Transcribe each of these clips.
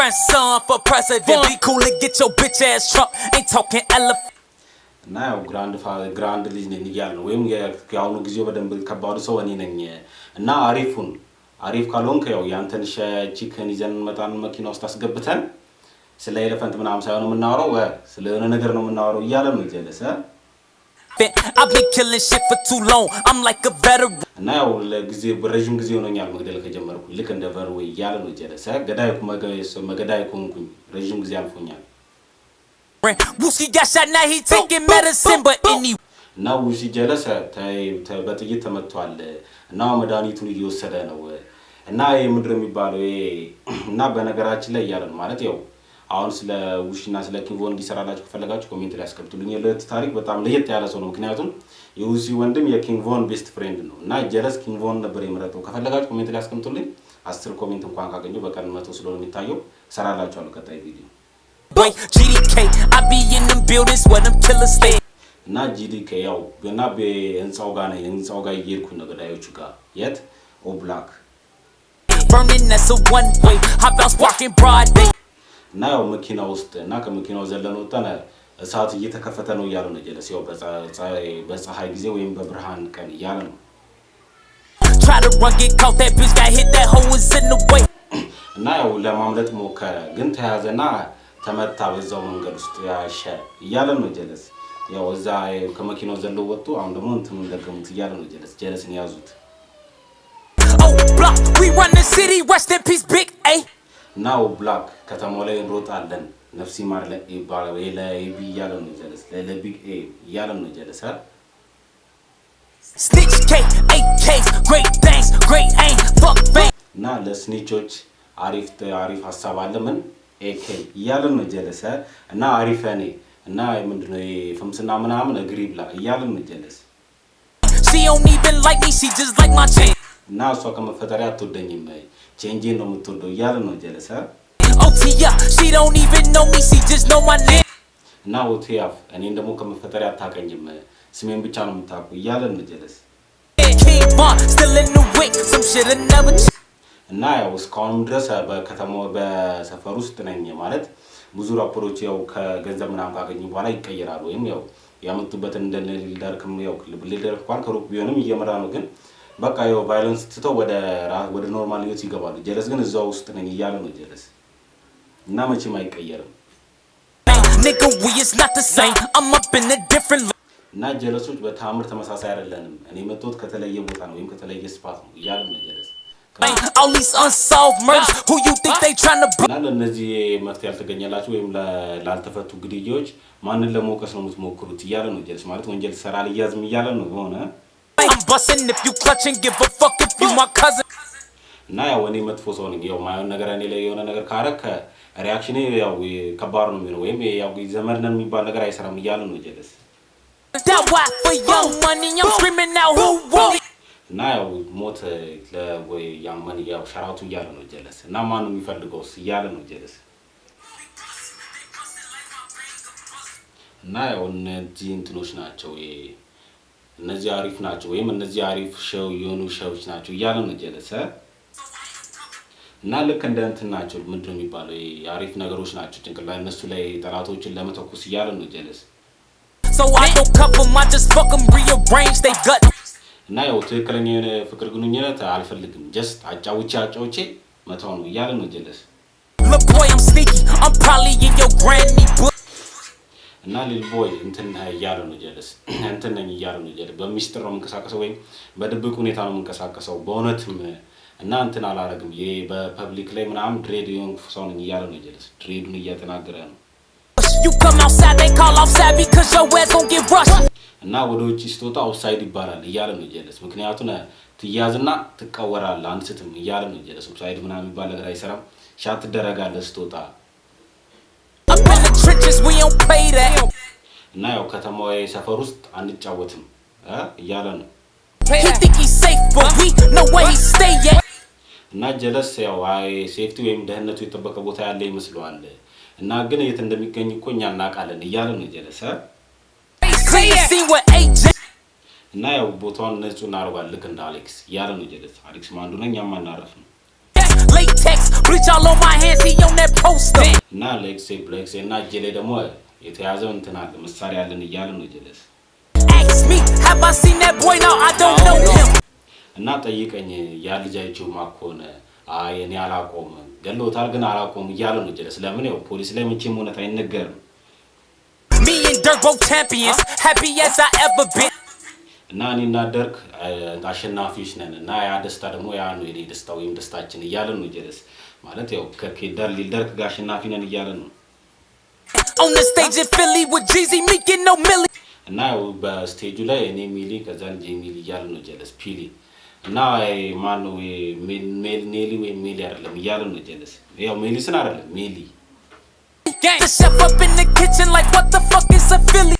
grandson for president. Be cool and get your bitch ass Trump. Ain't talking elephant. Now grand ልጅ ነኝ ይያል ነው ወይም ያውኑ ጊዜው በደንብ ከባዱ ሰው እኔ ነኝ እና አሪፍ ካልሆንክ ያው ያንተን ቺክን ይዘን መጣን መኪና ውስጥ አስገብተን ስለ ኤሌፋንት ምናምን ሳይሆን የምናወራው ስለ የሆነ ነገር ነው የምናወራው ይያለ ነው ጀለሰ I've been killing shit for too long. I'm like a veteran. እና ያው ለጊዜ በረጅም ጊዜ ሆኖኛል መግደል ከጀመርኩ ልክ እንደ ቨርዌ ይያለ ነው ጀለሰ ገዳይ ኮንኩኝ ረጅም ጊዜ አልፎኛል Wusi got shot now he taking medicine but anyway now wusi ጀለሰ በጥይት ተመቷል እና መድኃኒቱን እየወሰደ ነው እና ይሄ ምድር የሚባለው እና በነገራችን ላይ ያለን ማለት ያው አሁን ስለ ውሽና ስለ ኪንግቮን እንዲሰራላችሁ ከፈለጋችሁ ኮሜንት ላይ አስቀምጡልኝ የለት ታሪክ በጣም ለየት ያለ ሰው ነው ምክንያቱም የውሲ ወንድም የኪንግቮን ቤስት ፍሬንድ ነው እና ጀለስ ኪንግቮን ነበር የመረጠው ከፈለጋችሁ ኮሜንት ላይ አስቀምጡልኝ 10 ኮሜንት እንኳን ካገኙ በቀን 100 ስለሆነ የሚታየው ሰራላችኋለሁ ቀጣይ ቪዲዮ GDK I be in them buildings where them killers stay እና GDK ያው እና በህንጻው ጋር ነው ህንጻው ጋር እየሄድኩኝ ነው ገዳዮቹ ጋር የት ኦብላክ burning that's a one way how about walking broad day እና ያው መኪና ውስጥ እና ከመኪናው ዘለን ወጣና እሳት እየተከፈተ ነው ያለው ነው ጀለስ ያው በፀሐይ ጊዜ ወይም በብርሃን ቀን ያለ ነው try to run get caught that bitch got hit that hoe is in the way እና ያው ለማምለጥ ሞከረ ግን ተያዘና ተመታ በዛው መንገድ ውስጥ ያሸ ይያለ ነው ጀለስ ያው እዛ ከመኪናው ዘሎ ወጥቶ አሁን ደግሞ እንትኑ እንደገሙት ይያለ ነው ጀለስን ያዙት oh block we run the city rest in peace big a now block ከተማው ላይ እንሮጣለን ነፍሲ ማር ላይ ይባላል ለኤቢ ይያለ ነው ጀለስ ለቢግ ኤ ይያለ ነው ጀለስ snitch K 8Ks great things great aim fuck fame እና ለስኒቾች አሪፍ ሐሳብ አለ ምን AK ይያለ ነው ጀለስ እና አሪፈኔ እና ምንድነው ፍምስና ምናምን እግሪብላ ይያለ ነው ጀለስ she don't even like me she just like my chain እና እሷ ከመፈጠሪያ አትወደኝም ቼንጂን ነው የምትወደው ይያለ ነው ጀለስ OTF she don't even know me she just know my name እና OTF እኔ ደግሞ ከመፈጠሪያ አታቀኝም ስሜን ብቻ ነው የምታውቁ ይያለ ነው ጀለስ King Von still in the wick some shit I never እና ያው እስካሁን ድረስ በከተማው በሰፈር ውስጥ ነኝ ማለት ብዙ ራፖሮች ያው ከገንዘብ ምናምን ካገኙ በኋላ ይቀየራሉ ወይም ያው ያመጡበትን እንደሊደርክም ያው ሊደርክ እንኳን ከሩቅ ቢሆንም እየመራ ነው ግን በቃ ያው ቫዮለንስ ትተው ወደ ኖርማል ህይወት ይገባሉ ጀለስ ግን እዛው ውስጥ ነኝ ይያለ ነው ጀለስ እና መቼም አይቀየርም nigga we is not the same I'm up in a different እና ጀለሶች በታምር ተመሳሳይ አይደለንም እኔ መጥቶት ከተለየ ቦታ ነው ወይም ከተለየ ስፓት ነው ይያለ ነው ጀለስ all these unsolved murders who you think they trying to እና ለነዚህ መፍትሄ ያልተገኘላችሁ ወይም ላልተፈቱ ግድያዎች ማንን ለመውቀስ ነው የምትሞክሩት ይያለ ነው ጀለስ ማለት ወንጀል ሰራል ይያዝም ይያለ ነው ሆነ I'm busting if you clutching give a fuck if you my cousin እና ያው እኔ መጥፎ ሰው ነኝ ያው ማየውን ነገር እኔ ላይ የሆነ ነገር ካረከ ሪአክሽኔ ያው ከባድ ነው የሚሆነው ወይም ያው ዘመርነን የሚባል ነገር አይሰራም ይያለ ነው ጀለስ that why for young money I'm screaming out who won't እና ያው ሞት ለወይ ያማን ያው ሸራቱ ይያለ ነው ጀለስ እና ማን ነው የሚፈልገው ይያለ ነው ጀለስ እና ያው እነዚህ እንትኖች ናቸው እነዚህ አሪፍ ናቸው ወይም እነዚህ አሪፍ ሸው የሆኑ ሸዎች ናቸው ይያለ ነው ጀለስ እና ልክ እንደ እንትን ናቸው ምንድነው የሚባለው አሪፍ ነገሮች ናቸው ጭንቅላት እነሱ ላይ ጠላቶችን ለመተኩስ ይያለ ነው ጀለስ so I don't cover my just fuck them rearrange they gut እና ያው ትክክለኛ የሆነ ፍቅር ግንኙነት አልፈልግም just አጫውቼ መተው ነው ይያለ ነው ጀለስ look boy I'm sneaky I'm probably in your granny book እና ሊል ቦይ እንትን ይያለ ነው ጀለስ እንትን ነኝ ይያለ ነው ጀለስ በሚስጥር ነው መንቀሳቀሰው ወይ በድብቅ ሁኔታ ነው መንቀሳቀሰው በእውነትም እና እንትን አላረግም በፐብሊክ ላይ ምናምን ድሬድ የሆንኩ ሰው ነኝ ይያለ ነው ጀለስ ድሬዱን እያተናገረ ነው you come outside they call outside because your ass gon' get rushed እና ወደ ውጪ ስትወጣ አውትሳይድ ይባላል ይያለ ነው ጀለስ ምክንያቱም ትያዝና ትቀወራለህ አንስትም ይያለ ነው ጀለስ አውትሳይድ ምናምን የሚባል ነገር አይሰራም ሻት ትደረጋለህ ስትወጣ up in the trenches we don't play that እና ያው ከተማው ሰፈር ውስጥ አንጫወትም ይያለ ነው he think he's safe but we know where he stay at እና ጀለስ ያው ሴፍቲ ወይም ደህንነቱ የተጠበቀ ቦታ ያለ ይመስለዋል እና ግን የት እንደሚገኝ እኮ እኛ እናውቃለን ይያለ ነው ጀለስ እና ያው ቦታውን ንጹህ እናርጋለን ልክ እንደ አሌክስ ይያለ ነው ጀለስ አሌክስ ማንዱ ነኝ ያማናረፍ ነው latex, bleach all on my hands, he on that poster. እና ሌክሴ እና እጄ ላይ ደግሞ የተያዘው እንትን አለ መሳሪያ አለን እያለ ነው ጀለስ Ask me, have I seen that boy? No, I don't know him. እና ጠይቀኝ ያ ልጅ አይቼው ማኮነ አይ እኔ አላቆም ገሎታል ግን አላቆም እያለ ነው ጀለስ ለምን ያው ፖሊስ ላይ መቼም ሆነት አይነገርም Me and Dirk both champions, happy as I ever been. እና እኔና ደርክ አሸናፊዎች ነን እና ያ ደስታ ደግሞ ያ ነው የኔ ደስታ ወይም ደስታችን እያለ ነው ጀለስ ማለት ያው ከደርክ ጋር አሸናፊ ነን እያለ ነው On the stage in Philly with Jeezy making no milli. እና ያው በስቴጁ ላይ እኔ ሚሊ ከዛን ጄሚሊ እያለ ነው ጀለስ ፒሊ እና ማን ነው ኔሊ ወይ ሚሊ አይደለም እያለ ነው ጀለስ ያው ሜሊስን አይደለም ሚሊ Gang, the chef up in the kitchen like what the fuck is a Philly?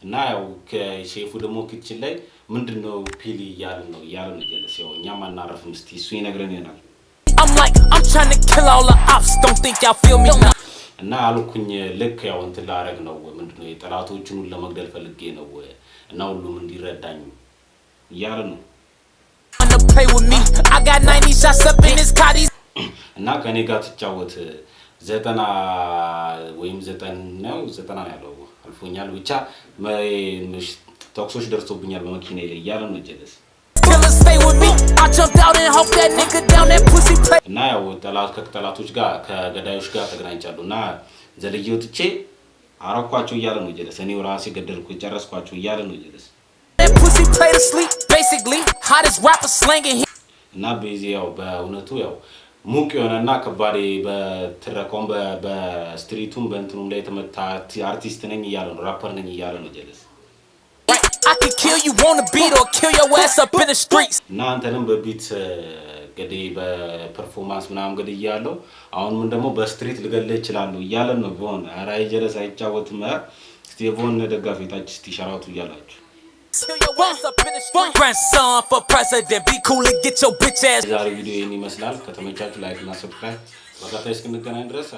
እና ያው ከሼፉ ደግሞ ኪችን ላይ ምንድነው ፒሊ እያለ ነው ጀለስ ያው እኛም አናረፍም እስቲ እሱ ይነግረን ይሆናል I'm like, I'm trying to kill all the ops, don't think y'all feel me now. እና አልኩኝ ልክ ያው እንትን ላረግ ነው ምንድነው የጠላቶቹን ሁሉ ለመግደል ፈልጌ ነው እና ሁሉም እንዲረዳኝ እያለ ነው Wanna play with me? I got 90 shots up in this Cotty. እና ከኔ ጋር ተጫወት 90 ወይም 90 ነው ያለው አልፎኛል ብቻ ተኩሶች ደርሶብኛል በመኪናዬ ላይ እያለ ነው ጀለስ Killer stay with me. I jumped out and hope that nigga down that pussy play. እና ያው ከጠላቶች ጋር ከገዳዮች ጋር ተገናኝቻለሁ እና ዘልዬው ጥቼ አረኳቸው እያለ ነው ጀለስ እኔው ራሴ ገደልኩ ጨረስኳቸው እያለ ነው ጀለስ That pussy play to sleep. Basically, hottest rapper slanging hit. እና በዚህ ያው በእውነቱ ያው ሙቅ የሆነና ከባድ በትረካውን በስትሪቱም በእንትኑም ላይ ተመታ አርቲስት ነኝ እያለ ነው ራፐር ነኝ እያለ ነው ጀለስ I could kill you on the beat or kill your ass up in the streets. እና አንተንም በቢት ገዴ በፐርፎርማንስ ምናምን ገዴ እያለው አሁን ምን ደግሞ በስትሪት ልገለህ ይችላል እያለ ነው ቦን አራይ ጀለስ አይጫወትም ስቲቮን ደጋፊ ታች እስቲ ሻራውቱ እያላችሁ Kill your ass up in the streets. Grandson for president, be cool and get your bitch ass. ዛሬ ቪዲዮ ይሄን ይመስላል ከተመቻችሁ ላይክ እና ሰብስክራይብ በቀጣይ እስክንገናኝ ድረስ